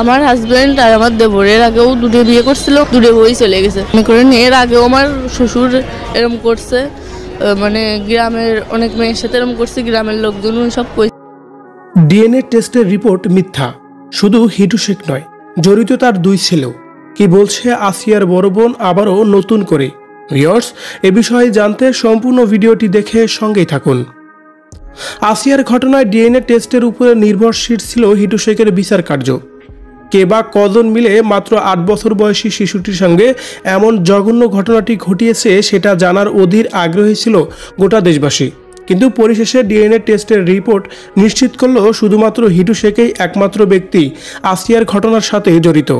আমার হাজবেন্ড আর আমার দেবরের আগেও দুটো বিয়ে করছিল, দুটো বই চলে গেছে। মনে করেন এর আগেও আমার শ্বশুর এরম করছে, মানে গ্রামের অনেক মেয়ের সাথে এরম করছে, গ্রামের লোকজন সব কই। ডিএনএ টেস্টের রিপোর্ট মিথ্যা। শুধু হিটু শেখ নয়, জড়িত তার 2 ছেলেও। কি বলছে আসিয়ার বড় বোন আবারও নতুন করে? ভিউয়ার্স, এ বিষয়ে জানতে সম্পূর্ণ ভিডিওটি দেখে সঙ্গেই থাকুন। আসিয়ার ঘটনায় ডিএনএ টেস্টের উপরে নির্ভরশীল ছিল হিটু শেখের বিচার কার্য। কে বা কজন মিলে মাত্র 8 বছর বয়সী শিশুটির সঙ্গে এমন জঘন্য ঘটনাটি ঘটিয়েছে সেটা জানার অধীর আগ্রহী ছিল গোটা দেশবাসী। কিন্তু পরিশেষে ডিএনএ টেস্টের রিপোর্ট নিশ্চিত করলো শুধুমাত্র হিটু শেখই একমাত্র ব্যক্তি আসিয়ার ঘটনার সাথে জড়িত।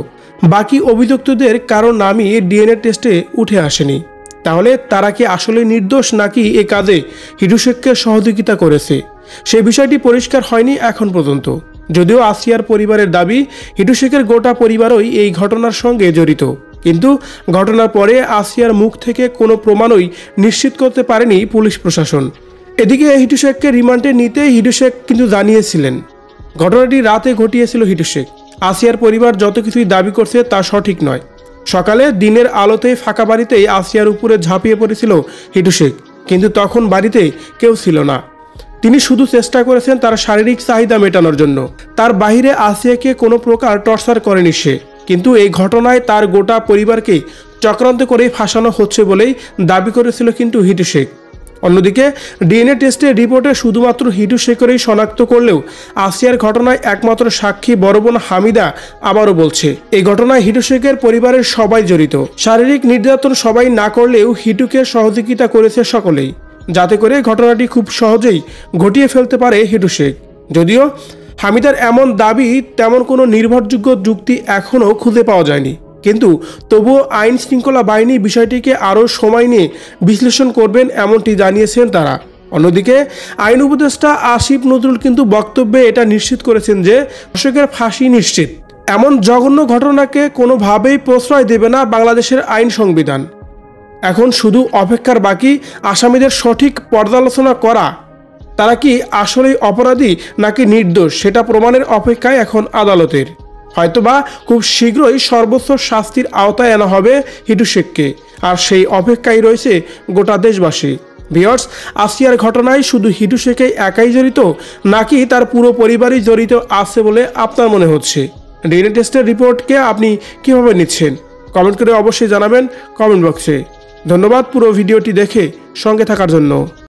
বাকি অভিযুক্তদের কারো নামই ডিএনএ টেস্টে উঠে আসেনি। তাহলে তারা কি আসলে নির্দোষ নাকি এ কাজে হিটু শেখকে সহযোগিতা করেছে, সে বিষয়টি পরিষ্কার হয়নি এখন পর্যন্ত। যদিও আসিয়ার পরিবারের দাবি হিটু শেখের গোটা পরিবারই এই ঘটনার সঙ্গে জড়িত, কিন্তু ঘটনার পরে আসিয়ার মুখ থেকে কোনো প্রমাণই নিশ্চিত করতে পারেনি পুলিশ প্রশাসন। এদিকে হিটু শেখকে রিমান্ডে নিতে হিটু শেখ কিন্তু জানিয়েছিলেন ঘটনাটি রাতে ঘটিয়েছিল হিটু শেখ। আসিয়ার পরিবার যত কিছুই দাবি করছে তা সঠিক নয়। সকালে দিনের আলোতে ফাঁকা বাড়িতেই আসিয়ার উপরে ঝাঁপিয়ে পড়েছিল হিটু শেখ, কিন্তু তখন বাড়িতে কেউ ছিল না। তিনি শুধু চেষ্টা করেছেন তার শারীরিক চাহিদা মেটানোর জন্য। তার বাইরে আসিয়াকে কোনো প্রকার টর্চার করেনি সে। কিন্তু এই ঘটনায় তার গোটা পরিবারকে চক্রান্ত করে ফাঁসানো হচ্ছে বলেই দাবি করেছিল কিন্তু হিটু শেখ। অন্যদিকে ডিএনএ টেস্টের রিপোর্টে শুধুমাত্র হিটু শেখেরই শনাক্ত করলেও আসিয়ার ঘটনায় একমাত্র সাক্ষী বড় বোন হামিদা আবারও বলছে এই ঘটনায় হিটু শেখের পরিবারের সবাই জড়িত। শারীরিক নির্যাতন সবাই না করলেও হিটুকে সহযোগিতা করেছে সকলেই, যাতে করে ঘটনাটি খুব সহজেই ঘটিয়ে ফেলতে পারে হিটু শেখ। যদিও হামিদার এমন দাবি তেমন কোনো নির্ভরযোগ্য যুক্তি এখনও খুঁজে পাওয়া যায়নি, কিন্তু তবুও আইন শৃঙ্খলা বাহিনী বিষয়টিকে আরও সময় নিয়ে বিশ্লেষণ করবেন এমনটি জানিয়েছেন তারা। অন্যদিকে আইন উপদেষ্টা আসিফ নজরুল কিন্তু বক্তব্যে এটা নিশ্চিত করেছেন যে দর্শকের ফাঁসি নিশ্চিত। এমন জঘন্য ঘটনাকে কোনোভাবেই প্রশ্রয় দেবে না বাংলাদেশের আইন সংবিধান। এখন শুধু অপেক্ষার বাকি আসামিদের সঠিক পর্যালোচনা করা। তারা কি আসলেই অপরাধী নাকি নির্দোষ সেটা প্রমাণের অপেক্ষায় এখন আদালতের। হয়তোবা খুব শীঘ্রই সর্বোচ্চ শাস্তির আওতায় আনা হবে হিটু শেখকে, আর সেই অপেক্ষায় রয়েছে গোটা দেশবাসী। ভিউয়ার্স, আসিয়ার ঘটনায় শুধু হিটু শেখই একাই জড়িত নাকি তার পুরো পরিবারই জড়িত আছে বলে আপনার মনে হচ্ছে? ডিএনএ টেস্টের রিপোর্টকে আপনি কিভাবে নিচ্ছেন কমেন্ট করে অবশ্যই জানাবেন কমেন্ট বক্সে। ধন্যবাদ পুরো ভিডিওটি দেখে সঙ্গে থাকার জন্য।